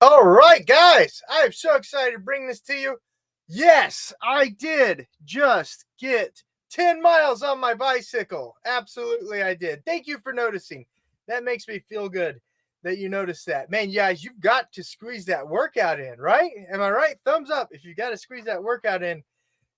All right, guys, I am so excited to bring this to you. Yes, I did just get 10 miles on my bicycle. Absolutely, I did. Thank you for noticing. That makes me feel good that you noticed that. Man, guys, you've got to squeeze that workout in, right? Am I right? Thumbs up if you got to squeeze that workout in,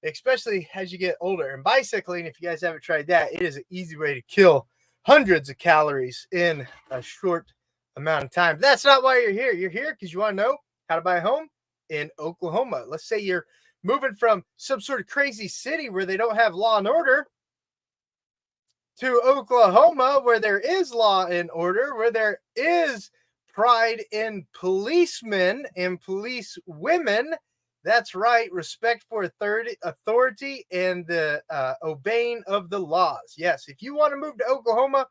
especially as you get older. And bicycling, if you guys haven't tried that, it is an easy way to kill hundreds of calories in a short amount of time. But that's not why you're here. You're here because you want to know how to buy a home in Oklahoma. Let's say you're moving from some sort of crazy city where they don't have law and order to Oklahoma, where there is law and order, where there is pride in policemen and police women. That's right. Respect for authority and the obeying of the laws. Yes, if you want to move to Oklahoma,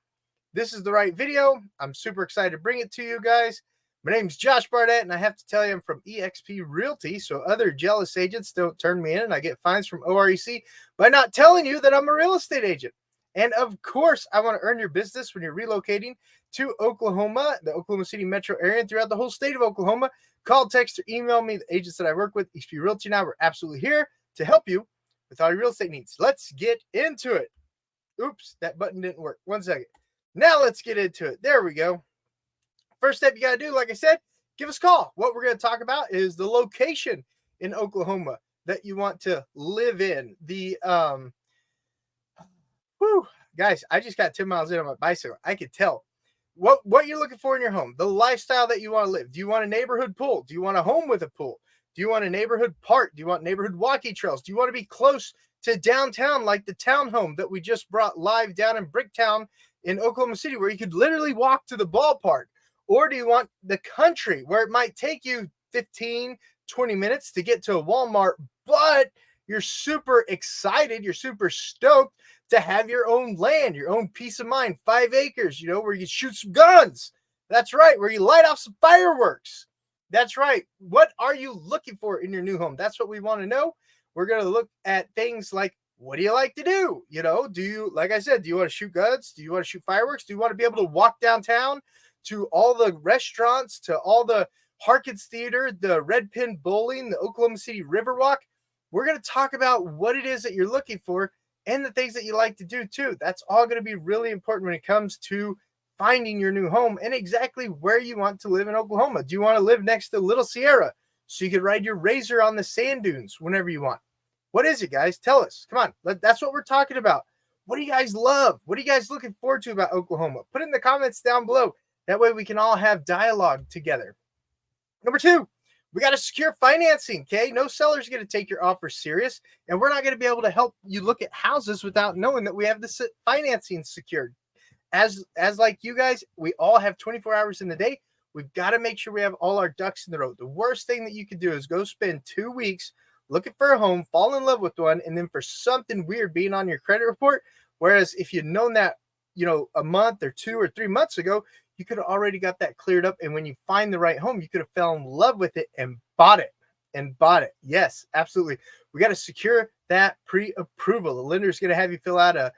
this is the right video. I'm super excited to bring it to you guys. My name's Josh Barnett, and I have to tell you I'm from eXp Realty, so other jealous agents don't turn me in, and I get fines from OREC by not telling you that I'm a real estate agent. And of course, I want to earn your business when you're relocating to Oklahoma, the Oklahoma City metro area, and throughout the whole state of Oklahoma. Call, text, or email me. The agents that I work with, eXp Realty, now we're absolutely here to help you with all your real estate needs. Let's get into it. Oops, that button didn't work. 1 second. Now let's get into it. There we go. First step you got to do, like I said, give us a call. What we're going to talk about is the location in Oklahoma that you want to live in. Guys, I just got 10 miles in on my bicycle. I could tell what you're looking for in your home, the lifestyle that you want to live. Do you want a neighborhood pool? Do you want a home with a pool? Do you want a neighborhood park? Do you want neighborhood walking trails? Do you want to be close to downtown like the townhome that we just brought live down in Bricktown in Oklahoma City, where you could literally walk to the ballpark? Or do you want the country where it might take you 15, 20 minutes to get to a Walmart, but you're super excited, you're super stoked to have your own land, your own peace of mind, 5 acres, where you shoot some guns. That's right, where you light off some fireworks. That's right. What are you looking for in your new home? That's what we want to know. We're going to look at things like, what do you like to do? Do you, like I said, do you want to shoot guns? Do you want to shoot fireworks? Do you want to be able to walk downtown to all the restaurants, to all the Harkins Theater, the Red Pin Bowling, the Oklahoma City Riverwalk? We're going to talk about what it is that you're looking for and the things that you like to do too. That's all going to be really important when it comes to finding your new home and exactly where you want to live in Oklahoma. Do you want to live next to Little Sierra so you can ride your razor on the sand dunes whenever you want? What is it, guys? Tell us. Come on. That's what we're talking about. What do you guys love? What are you guys looking forward to about Oklahoma? Put it in the comments down below. That way we can all have dialogue together. Number 2, we got to secure financing, okay? No seller's going to take your offer serious, and we're not going to be able to help you look at houses without knowing that we have this financing secured. As like you guys, we all have 24 hours in the day. We've got to make sure we have all our ducks in the row. The worst thing that you could do is go spend 2 weeks looking for a home, fall in love with one, and then for something weird being on your credit report. Whereas if you'd known that, a month or 2 or 3 months ago, you could have already got that cleared up. And when you find the right home, you could have fell in love with it and bought it. Yes, absolutely. We got to secure that pre-approval. The lender is going to have you fill out a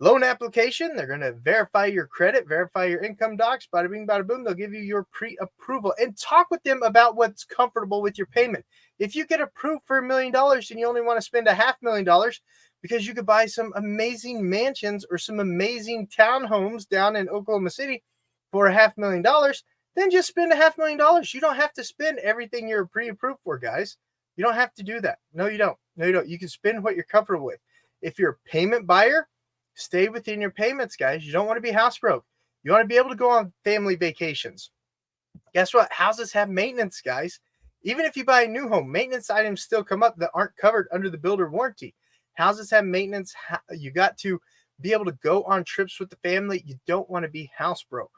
loan application. They're going to verify your credit, verify your income docs. Bada bing, bada boom. They'll give you your pre-approval and talk with them about what's comfortable with your payment. If you get approved for $1 million and you only want to spend $500,000 because you could buy some amazing mansions or some amazing townhomes down in Oklahoma City for $500,000, then just spend $500,000. You don't have to spend everything you're pre-approved for, guys. You don't have to do that. No, you don't. You can spend what you're comfortable with. If you're a payment buyer, stay within your payments, guys. You don't want to be house broke. You want to be able to go on family vacations. Guess what? Houses have maintenance, guys. Even if you buy a new home, maintenance items still come up that aren't covered under the builder warranty. Houses have maintenance. You got to be able to go on trips with the family. You don't want to be house broke.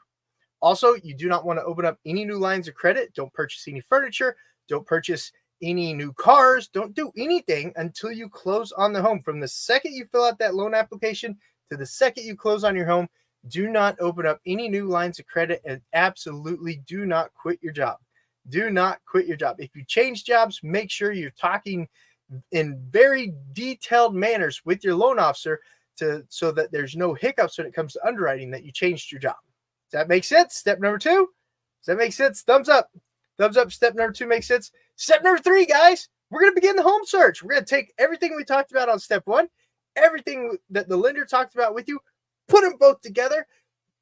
Also, you do not want to open up any new lines of credit. Don't purchase any furniture. Don't purchase any new cars. Don't do anything until you close on the home. From the second you fill out that loan application to the second you close on your home, do not open up any new lines of credit, and absolutely do not quit your job. Do not quit your job. If you change jobs, make sure you're talking in very detailed manners with your loan officer so that there's no hiccups when it comes to underwriting that you changed your job. Does that make sense? Step number 2. Does that make sense? Thumbs up. Thumbs up. Step number 2 makes sense. Step number 3, guys, we're going to begin the home search. We're going to take everything we talked about on step 1, everything that the lender talked about with you, put them both together,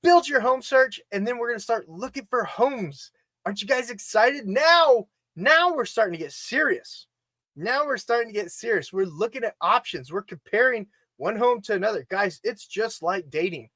build your home search, and then we're going to start looking for homes. Aren't you guys excited? Now we're starting to get serious. We're looking at options. We're comparing one home to another. Guys, it's just like dating.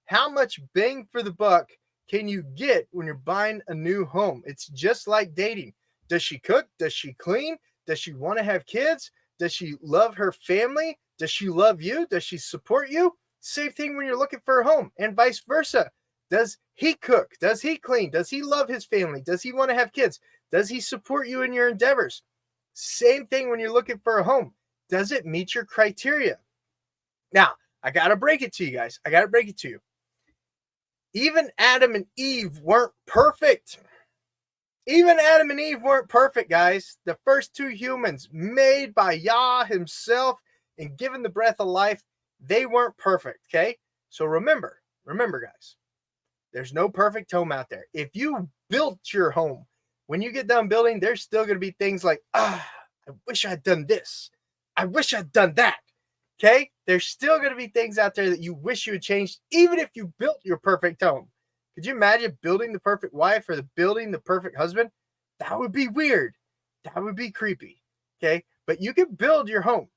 How much bang for the buck can you get when you're buying a new home? It's just like dating. Does she cook? Does she clean? Does she want to have kids? Does she love her family? Does she love you? Does she support you? Same thing when you're looking for a home, and vice versa. Does he cook? Does he clean? Does he love his family? Does he want to have kids? Does he support you in your endeavors? Same thing when you're looking for a home. Does it meet your criteria? Now, I got to break it to you guys. Even Adam and Eve weren't perfect. Guys. The first 2 humans made by Yah himself and given the breath of life, they weren't perfect, okay? So remember, guys, there's no perfect home out there. If you built your home, when you get done building, there's still going to be things like, I wish I'd done this. I wish I'd done that. Okay? There's still going to be things out there that you wish you had changed, even if you built your perfect home. Could you imagine building the perfect wife or building the perfect husband? That would be weird. That would be creepy. Okay? But you can build your home.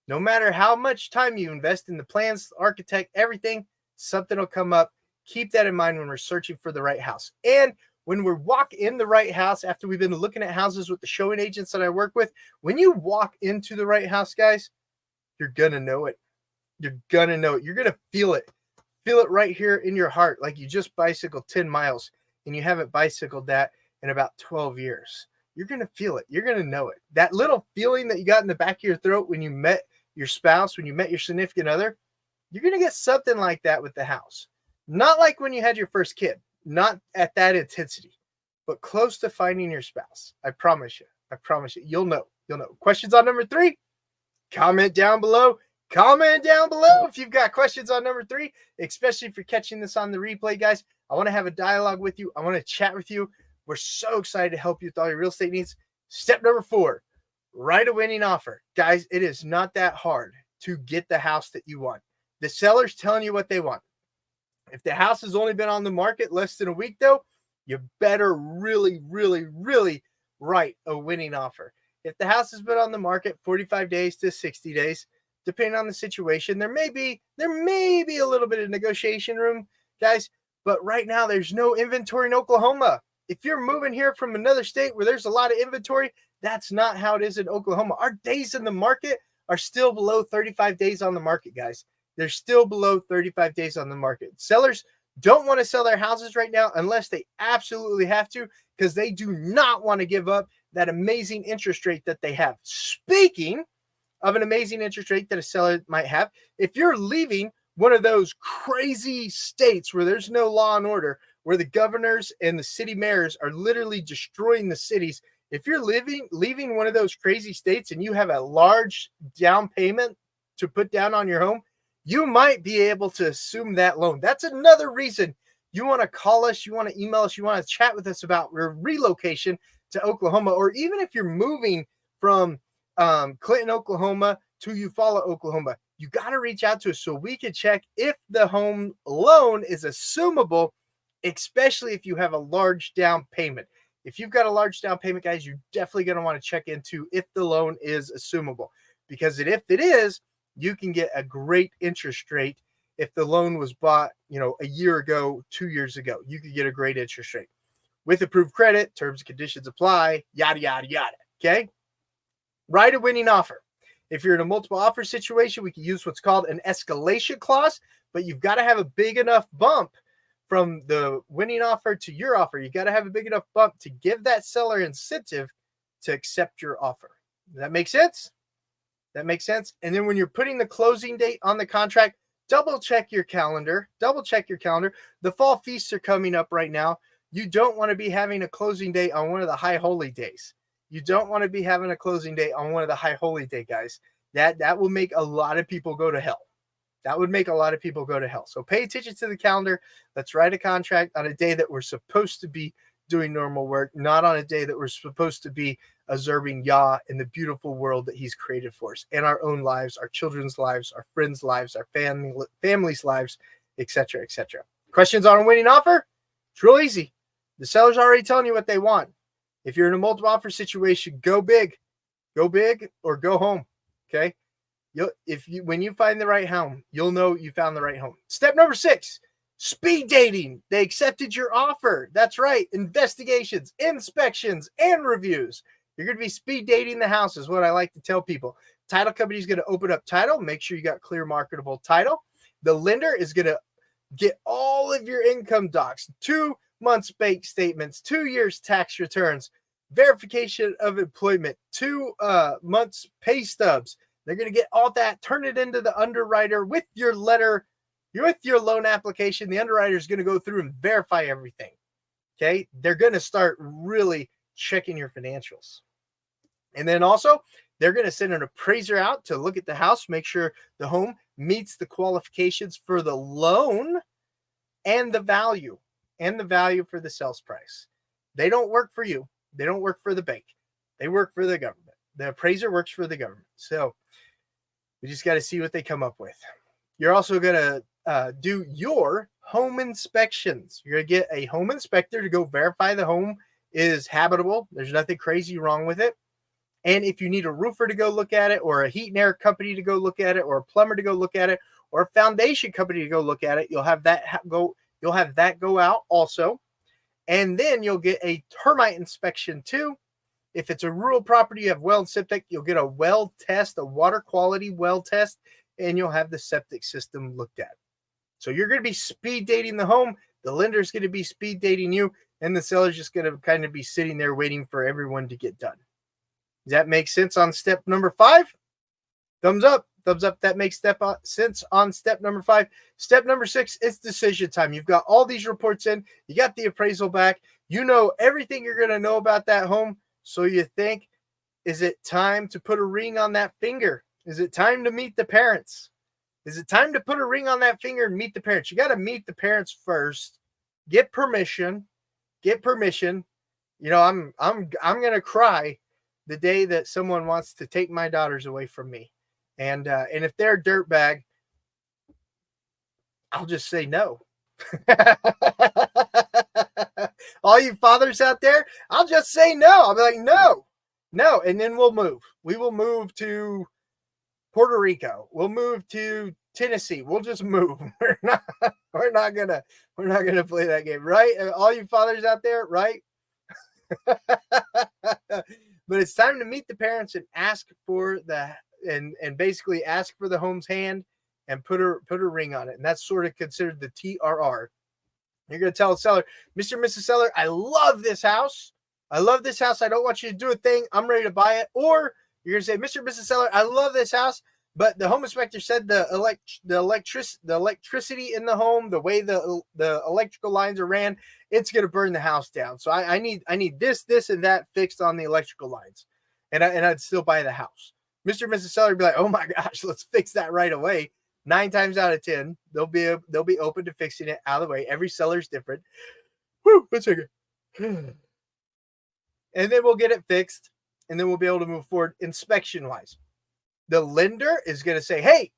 No matter how much time you invest in the plans, architect, everything, something will come up. Keep that in mind when we're searching for the right house. And when we walk in the right house, after we've been looking at houses with the showing agents that I work with, when you walk into the right house, guys, you're going to know it. You're going to feel it. Feel it right here in your heart, like you just bicycled 10 miles and you haven't bicycled that in about 12 years. You're going to feel it. You're going to know it. That little feeling that you got in the back of your throat when you met your spouse, when you met your significant other, you're going to get something like that with the house. Not like when you had your first kid, not at that intensity, but close to finding your spouse. I promise you. You'll know. Questions on number 3? Comment down below if you've got questions on number 3, especially if you're catching this on the replay, guys. I want to have a dialogue with you. I want to chat with you. We're so excited to help you with all your real estate needs. Step number 4, write a winning offer. Guys, it is not that hard to get the house that you want. The seller's telling you what they want. If the house has only been on the market less than a week, though, you better really write a winning offer. If the house has been on the market 45 days to 60 days, depending on the situation, there may be a little bit of negotiation room, guys, but right now there's no inventory in Oklahoma. If you're moving here from another state where there's a lot of inventory, that's not how it is in Oklahoma. Our days in the market are still below 35 days on the market, guys. They're still below 35 days on the market. Sellers don't want to sell their houses right now unless they absolutely have to, because they do not want to give up that amazing interest rate that they have. Speaking of an amazing interest rate that a seller might have, if you're leaving one of those crazy states where there's no law and order, where the governors and the city mayors are literally destroying the cities, if you're leaving one of those crazy states and you have a large down payment to put down on your home, you might be able to assume that loan. That's another reason you want to call us, you want to email us, you want to chat with us about your relocation to Oklahoma, or even if you're moving from Clinton, Oklahoma to Eufaula, Oklahoma, you got to reach out to us so we can check if the home loan is assumable, especially if you have a large down payment. If you've got a large down payment, guys, you're definitely going to want to check into if the loan is assumable, because if it is, you can get a great interest rate. If the loan was bought, a year ago, 2 years ago, you could get a great interest rate. With approved credit, terms and conditions apply, yada, yada, yada. Okay? Write a winning offer. If you're in a multiple offer situation, we can use what's called an escalation clause, but you've got to have a big enough bump from the winning offer to your offer. You got to have a big enough bump to give that seller incentive to accept your offer. Does that make sense? That makes sense. And then when you're putting the closing date on the contract, double check your calendar. The fall feasts are coming up right now. You don't want to be having a closing date on one of the high holy days. You don't want to be having a closing date on one of the high holy day, guys. That will make a lot of people go to hell. So pay attention to the calendar. Let's write a contract on a day that we're supposed to be doing normal work, not on a day that we're supposed to be observing Yah in the beautiful world that he's created for us, in our own lives, our children's lives, our friends' lives, our families' lives, etc., etc. Questions on a winning offer? It's real easy. The seller's already telling you what they want. If you're in a multiple offer situation, go big or go home. Okay. When you find the right home, you'll know you found the right home. Step number 6, speed dating. They accepted your offer. That's right. Investigations, inspections, and reviews. You're going to be speed dating the house is what I like to tell people. Title company is going to open up title. Make sure you got clear marketable title. The lender is going to get all of your income docs, 2 months bank statements, 2 years tax returns, verification of employment, 2 months pay stubs. They're going to get all that, turn it into the underwriter with your letter, with your loan application. The underwriter is going to go through and verify everything. Okay. They're going to start really checking your financials. And then also they're going to send an appraiser out to look at the house, make sure the home meets the qualifications for the loan and the value for the sales price. They don't work for you. They don't work for the bank. They work for the government. The appraiser works for the government. So we just got to see what they come up with. You're also going to do your home inspections. You're going to get a home inspector to go verify the home is habitable. There's nothing crazy wrong with it. And if you need a roofer to go look at it, or a heat and air company to go look at it, or a plumber to go look at it, or a foundation company to go look at it, you'll have that go out also. And then you'll get a termite inspection too. If it's a rural property, you have well and septic, you'll get a well test, a water quality well test, and you'll have the septic system looked at. So you're going to be speed dating the home. The lender's going to be speed dating you, and the seller's just going to kind of be sitting there waiting for everyone to get done. Does that make sense on step number 5? Thumbs up. Thumbs up. That makes sense on step number 5. Step number 6 is decision time. You've got all these reports in. You got the appraisal back. You know everything you're going to know about that home. So you think, is it time to put a ring on that finger? Is it time to meet the parents? Is it time to put a ring on that finger and meet the parents? You got to meet the parents first. Get permission. Get permission. You know, I'm going to cry the day that someone wants to take my daughters away from me. And if they're a dirtbag, I'll just say no. All you fathers out there, I'll just say no. I'll be like, no. And then we'll move. We will move to Puerto Rico. We'll move to Tennessee. We'll just move. We're not gonna play that game, right? All you fathers out there, right? But it's time to meet the parents and ask for and basically ask for the home's hand and put a ring on it. And that's sort of considered the TRR. You're going to tell the seller, Mr. and Mrs. Seller, I love this house. I love this house. I don't want you to do a thing. I'm ready to buy it. Or you're going to say, Mr. and Mrs. Seller, I love this house, but the home inspector said the electricity in the home, the way the electrical lines are ran, it's going to burn the house down. So I need this, and that fixed on the electrical lines. And I'd still buy the house. Mr. and Mrs. Seller would be like, oh my gosh, let's fix that right away. 9 times out of 10, they'll be open to fixing it out of the way. Every seller's different. Woo, one second. And then we'll get it fixed, and then we'll be able to move forward inspection-wise. The lender is going to say, hey,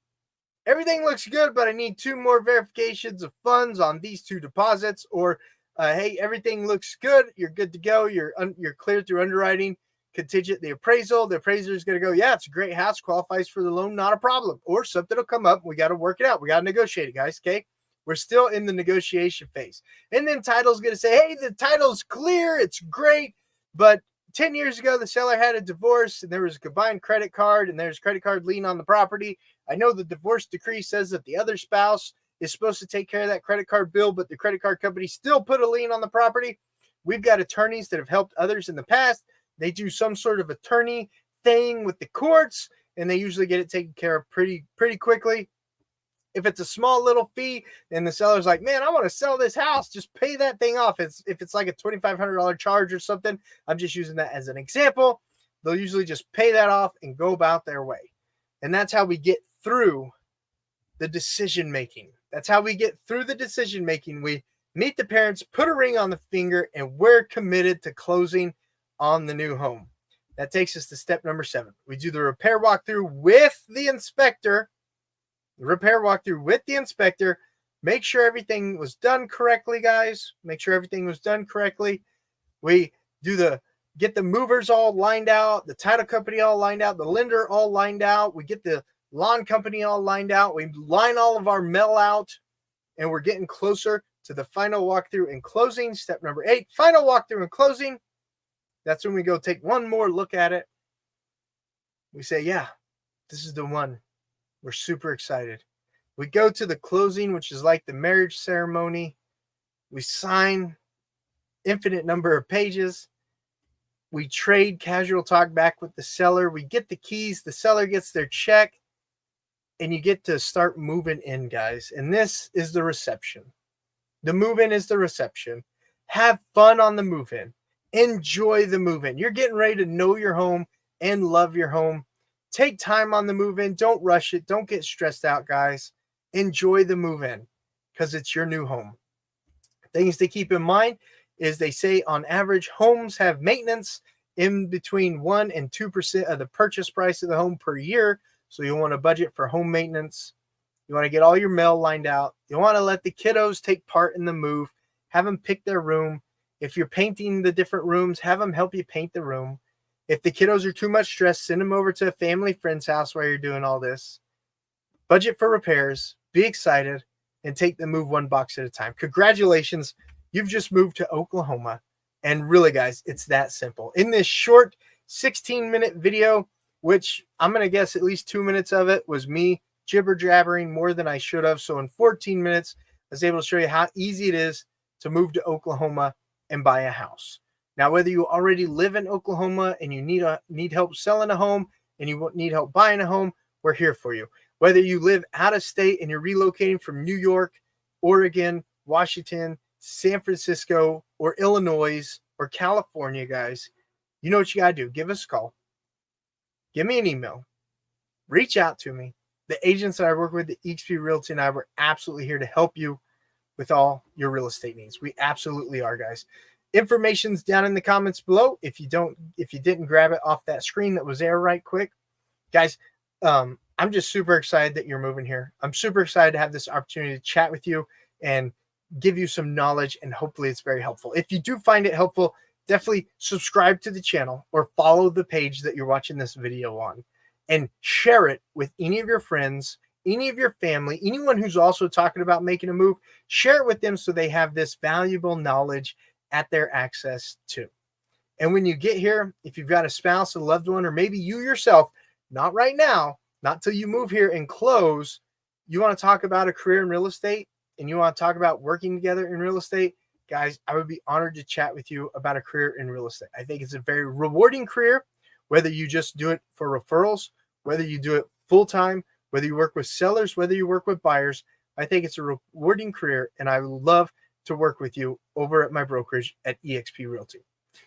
everything looks good, but I need 2 more verifications of funds on these 2 deposits. Or, hey, everything looks good. You're good to go. You're clear through underwriting. Contingent the appraisal. The appraiser is going to go, yeah, it's a great house, qualifies for the loan, not a problem. Or something will come up. We got to work it out. We got to negotiate it, guys. Okay. We're still in the negotiation phase. And then title's going to say, hey, the title's clear. It's great. But 10 years ago, the seller had a divorce and there was a combined credit card and there's credit card lien on the property. I know the divorce decree says that the other spouse is supposed to take care of that credit card bill, but the credit card company still put a lien on the property. We've got attorneys that have helped others in the past. They do some sort of attorney thing with the courts, and they usually get it taken care of pretty quickly. If it's a small little fee, and the seller's like, man, I want to sell this house, just pay that thing off. If it's like a $2,500 charge or something, I'm just using that as an example. They'll usually just pay that off and go about their way. And that's how we get through the decision making. That's how we get through the decision making. We meet the parents, put a ring on the finger, and we're committed to closing on the new home. That takes us to step number 7. We do the repair walkthrough with the inspector. Make sure everything was done correctly, guys. Make sure everything was done correctly. We do get the movers all lined out, the title company all lined out, the lender all lined out. We get the lawn company all lined out. We line all of our mail out, and we're getting closer to the final walkthrough and closing. Step number 8, final walkthrough and closing. That's when we go take one more look at it. We say, yeah, this is the one. We're super excited. We go to the closing, which is like the marriage ceremony. We sign infinite number of pages. We trade casual talk back with the seller. We get the keys. The seller gets their check. And you get to start moving in, guys. And this is the reception. The move-in is the reception. Have fun on the move-in. Enjoy the move-in. You're getting ready to know your home and love your home. Take time on the move-in. Don't rush it. Don't get stressed out, guys. Enjoy the move-in because it's your new home. Things to keep in mind is they say on average, homes have maintenance in between 1% and 2% of the purchase price of the home per year. So you want to budget for home maintenance. You want to get all your mail lined out. You want to let the kiddos take part in the move. Have them pick their room. If you're painting the different rooms, have them help you paint the room. If the kiddos are too much stress, send them over to a family friend's house while you're doing all this. Budget for repairs. Be excited and take the move one box at a time. Congratulations. You've just moved to Oklahoma. And really, guys, it's that simple. In this short 16-minute video, which I'm going to guess at least 2 minutes of it was me jibber-jabbering more than I should have. So in 14 minutes, I was able to show you how easy it is to move to Oklahoma and buy a house. Now, whether you already live in Oklahoma and you need help selling a home and you need help buying a home, we're here for you. Whether you live out of state and you're relocating from New York, Oregon, Washington, San Francisco, or Illinois, or California, guys, you know what you got to do. Give us a call. Give me an email. Reach out to me. The agents that I work with, the eXp Realty, and I, we're absolutely here to help you with all your real estate needs. We absolutely are, guys. Information's down in the comments below. If you didn't grab it off that screen that was there right quick, guys, I'm just super excited that you're moving here. I'm super excited to have this opportunity to chat with you and give you some knowledge, and hopefully it's very helpful. If you do find it helpful, definitely subscribe to the channel or follow the page that you're watching this video on and share it with any of your friends, any of your family, anyone who's also talking about making a move. Share it with them so they have this valuable knowledge at their access too. And when you get here, if you've got a spouse, a loved one, or maybe you yourself, not right now, not till you move here and close, you want to talk about a career in real estate and you want to talk about working together in real estate, guys, I would be honored to chat with you about a career in real estate. I think it's a very rewarding career, whether you just do it for referrals, whether you do it full-time, whether you work with sellers, whether you work with buyers. I think it's a rewarding career, and I would love to work with you over at my brokerage at eXp Realty.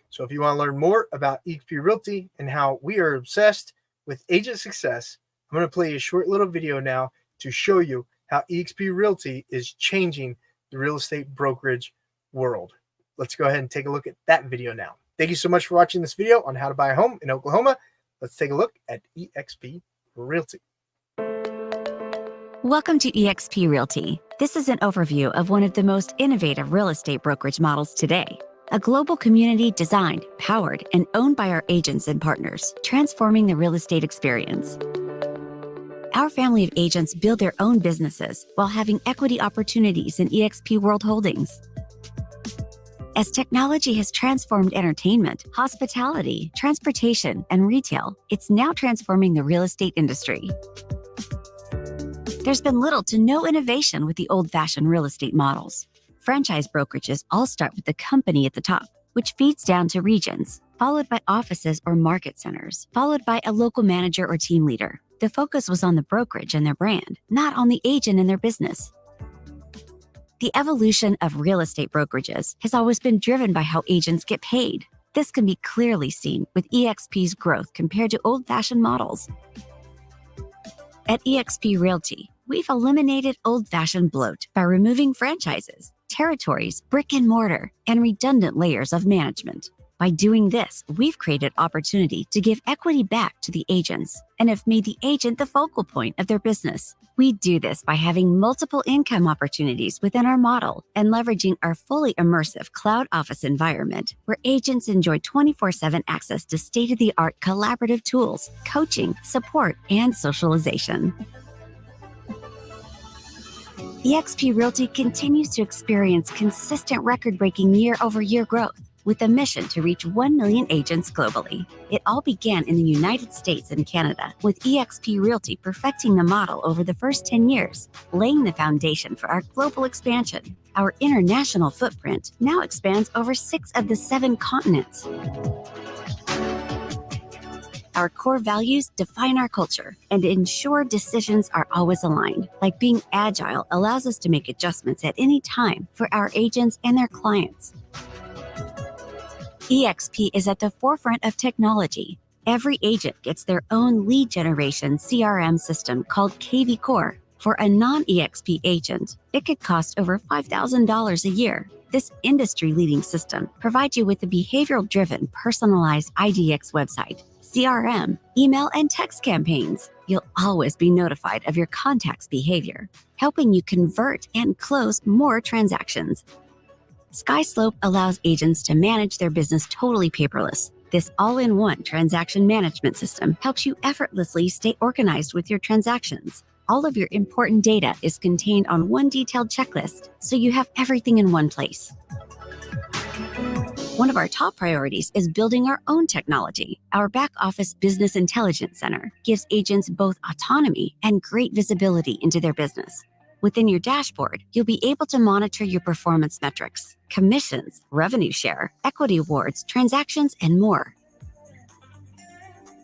So if you want to learn more about eXp Realty and how we are obsessed with agent success, I'm going to play a short little video now to show you how eXp Realty is changing the real estate brokerage world. Let's go ahead and take a look at that video now. Thank you so much for watching this video on how to buy a home in Oklahoma. Let's take a look at eXp Realty. Welcome to eXp Realty. This is an overview of one of the most innovative real estate brokerage models today. A global community designed, powered, and owned by our agents and partners, transforming the real estate experience. Our family of agents build their own businesses while having equity opportunities in eXp World Holdings. As technology has transformed entertainment, hospitality, transportation, and retail, it's now transforming the real estate industry. There's been little to no innovation with the old-fashioned real estate models. Franchise brokerages all start with the company at the top, which feeds down to regions, followed by offices or market centers, followed by a local manager or team leader. The focus was on the brokerage and their brand, not on the agent and their business. The evolution of real estate brokerages has always been driven by how agents get paid. This can be clearly seen with eXp's growth compared to old-fashioned models. At eXp Realty, we've eliminated old-fashioned bloat by removing franchises, territories, brick and mortar, and redundant layers of management. By doing this, we've created opportunity to give equity back to the agents and have made the agent the focal point of their business. We do this by having multiple income opportunities within our model and leveraging our fully immersive cloud office environment where agents enjoy 24/7 access to state-of-the-art collaborative tools, coaching, support, and socialization. eXp Realty continues to experience consistent record-breaking year-over-year growth with a mission to reach 1 million agents globally. It all began in the United States and Canada, with eXp Realty perfecting the model over the first 10 years, laying the foundation for our global expansion. Our international footprint now expands over 6 of the 7 continents. Our core values define our culture and ensure decisions are always aligned. Like being agile allows us to make adjustments at any time for our agents and their clients. eXp is at the forefront of technology. Every agent gets their own lead generation CRM system called KV Core. For a non-eXp agent, it could cost over $5,000 a year. This industry-leading system provides you with a behavioral-driven, personalized IDX website, CRM, email, and text campaigns. You'll always be notified of your contact's behavior, helping you convert and close more transactions. SkySlope allows agents to manage their business totally paperless. This all-in-one transaction management system helps you effortlessly stay organized with your transactions. All of your important data is contained on one detailed checklist, so you have everything in one place. One of our top priorities is building our own technology. Our back-office business intelligence center gives agents both autonomy and great visibility into their business. Within your dashboard, you'll be able to monitor your performance metrics, commissions, revenue share, equity awards, transactions, and more.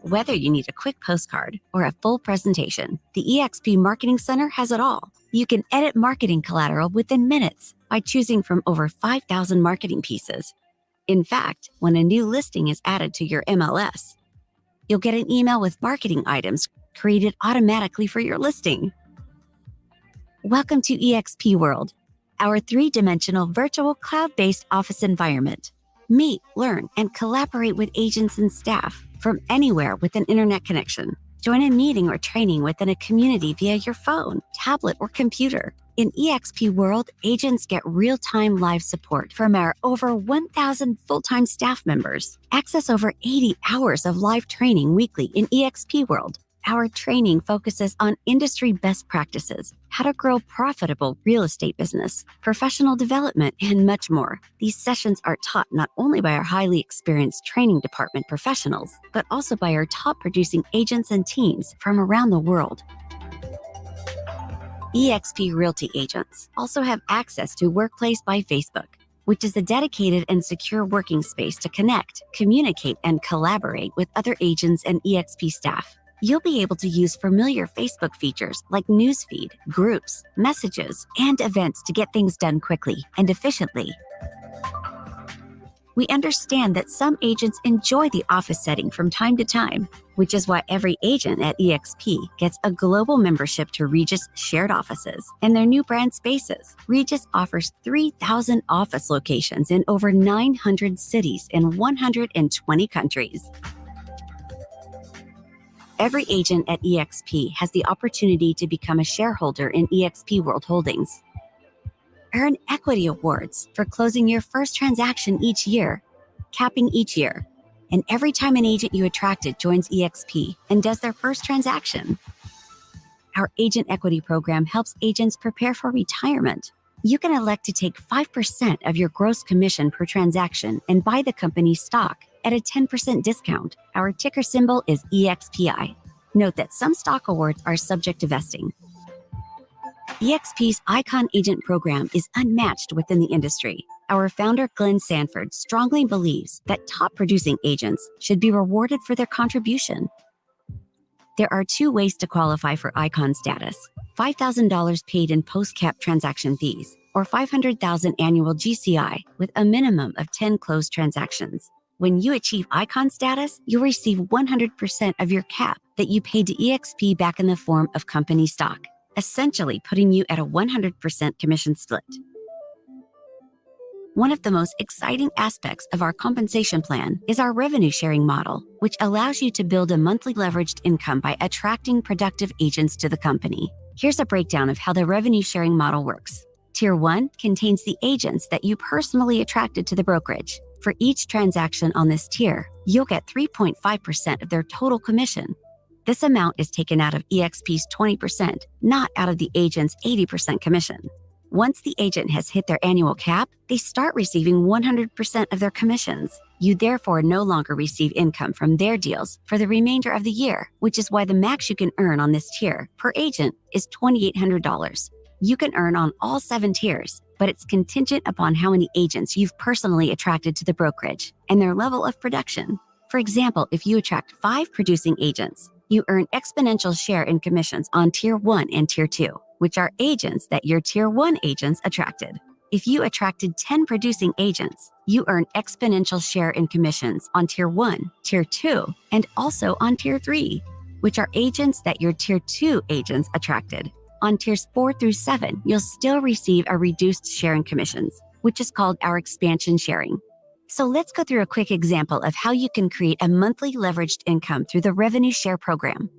Whether you need a quick postcard or a full presentation, the eXp Marketing Center has it all. You can edit marketing collateral within minutes by choosing from over 5,000 marketing pieces. In fact, when a new listing is added to your MLS, you'll get an email with marketing items created automatically for your listing. Welcome to eXp World, our 3-dimensional virtual cloud-based office environment. Meet, learn, and collaborate with agents and staff from anywhere with an internet connection. Join a meeting or training within a community via your phone, tablet, or computer. In eXp World, agents get real-time live support from our over 1,000 full-time staff members. Access over 80 hours of live training weekly in eXp World. Our training focuses on industry best practices, how to grow profitable real estate business, professional development, and much more. These sessions are taught not only by our highly experienced training department professionals, but also by our top producing agents and teams from around the world. eXp Realty agents also have access to Workplace by Facebook, which is a dedicated and secure working space to connect, communicate, and collaborate with other agents and eXp staff. You'll be able to use familiar Facebook features like newsfeed, groups, messages, and events to get things done quickly and efficiently. We understand that some agents enjoy the office setting from time to time, which is why every agent at eXp gets a global membership to Regus shared offices and their new brand spaces. Regus offers 3,000 office locations in over 900 cities in 120 countries. Every agent at eXp has the opportunity to become a shareholder in eXp World Holdings. Earn equity awards for closing your first transaction each year, capping each year, and every time an agent you attracted joins eXp and does their first transaction. Our agent equity program helps agents prepare for retirement. You can elect to take 5% of your gross commission per transaction and buy the company's stock at a 10% discount. Our ticker symbol is EXPI. Note that some stock awards are subject to vesting. eXp's Icon Agent program is unmatched within the industry. Our founder, Glenn Sanford, strongly believes that top producing agents should be rewarded for their contribution. There are 2 ways to qualify for Icon status: $5,000 paid in post-cap transaction fees, or $500,000 annual GCI with a minimum of 10 closed transactions. When you achieve Icon status, you'll receive 100% of your cap that you paid to eXp back in the form of company stock, essentially putting you at a 100% commission split. One of the most exciting aspects of our compensation plan is our revenue sharing model, which allows you to build a monthly leveraged income by attracting productive agents to the company. Here's a breakdown of how the revenue sharing model works. Tier 1 contains the agents that you personally attracted to the brokerage. For each transaction on this tier, you'll get 3.5% of their total commission. This amount is taken out of EXP's 20%, not out of the agent's 80% commission. Once the agent has hit their annual cap, they start receiving 100% of their commissions. You therefore no longer receive income from their deals for the remainder of the year, which is why the max you can earn on this tier per agent is $2,800. You can earn on all 7 tiers, but it's contingent upon how many agents you've personally attracted to the brokerage and their level of production. For example, if you attract 5 producing agents, you earn exponential share in commissions on Tier 1 and Tier 2, which are agents that your Tier 1 agents attracted. If you attracted 10 producing agents, you earn exponential share in commissions on Tier 1, Tier 2, and also on Tier 3, which are agents that your Tier 2 agents attracted. On Tiers 4 through 7, you'll still receive a reduced share in commissions, which is called our expansion sharing. So let's go through a quick example of how you can create a monthly leveraged income through the revenue share program.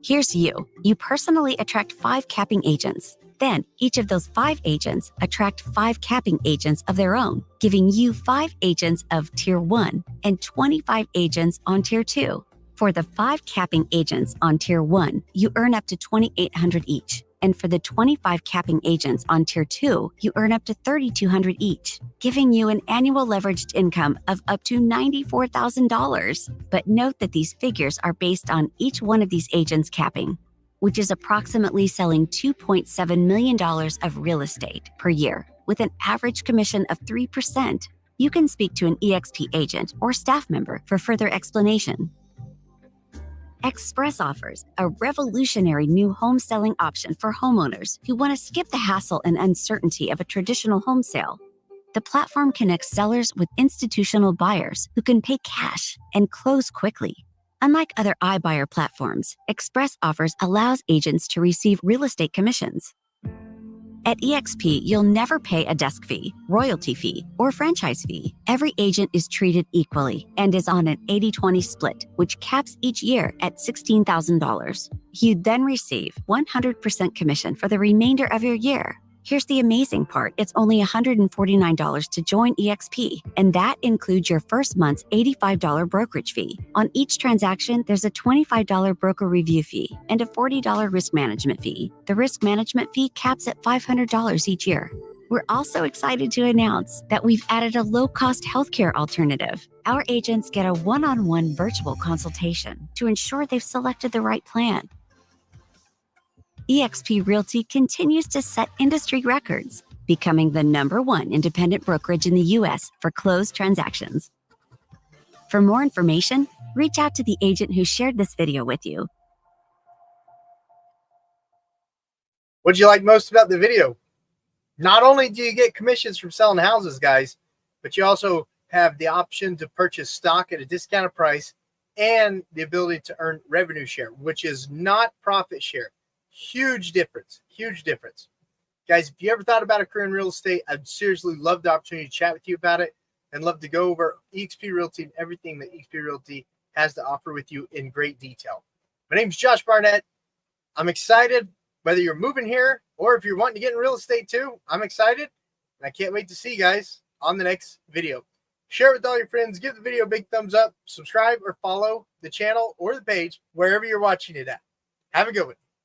Here's you. You personally attract 5 capping agents. Then, each of those 5 agents attract 5 capping agents of their own, giving you 5 agents of Tier 1 and 25 agents on Tier 2. For the 5 capping agents on Tier 1, you earn up to $2,800 each. And for the 25 capping agents on Tier 2, you earn up to $3,200 each, giving you an annual leveraged income of up to $94,000. But note that these figures are based on each one of these agents' capping, which is approximately selling $2.7 million of real estate per year, with an average commission of 3%. You can speak to an eXp agent or staff member for further explanation. Express offers a revolutionary new home selling option for homeowners who want to skip the hassle and uncertainty of a traditional home sale. The platform connects sellers with institutional buyers who can pay cash and close quickly. Unlike other iBuyer platforms, Express Offers allows agents to receive real estate commissions. At eXp, you'll never pay a desk fee, royalty fee, or franchise fee. Every agent is treated equally and is on an 80-20 split, which caps each year at $16,000. You then receive 100% commission for the remainder of your year. Here's the amazing part. It's only $149 to join eXp, and that includes your first month's $85 brokerage fee. On each transaction, there's a $25 broker review fee and a $40 risk management fee. The risk management fee caps at $500 each year. We're also excited to announce that we've added a low-cost healthcare alternative. Our agents get a one-on-one virtual consultation to ensure they've selected the right plan. eXp Realty continues to set industry records, becoming the #1 independent brokerage in the U.S. for closed transactions. For more information, reach out to the agent who shared this video with you. What'd you like most about the video? Not only do you get commissions from selling houses, guys, but you also have the option to purchase stock at a discounted price and the ability to earn revenue share, which is not profit share. Huge difference. Huge difference. Guys, if you ever thought about a career in real estate, I'd seriously love the opportunity to chat with you about it and love to go over eXp Realty and everything that eXp Realty has to offer with you in great detail. My name is Josh Barnett. I'm excited whether you're moving here or if you're wanting to get in real estate too. I'm excited, and I can't wait to see you guys on the next video. Share it with all your friends. Give the video a big thumbs up. Subscribe or follow the channel or the page wherever you're watching it at. Have a good one.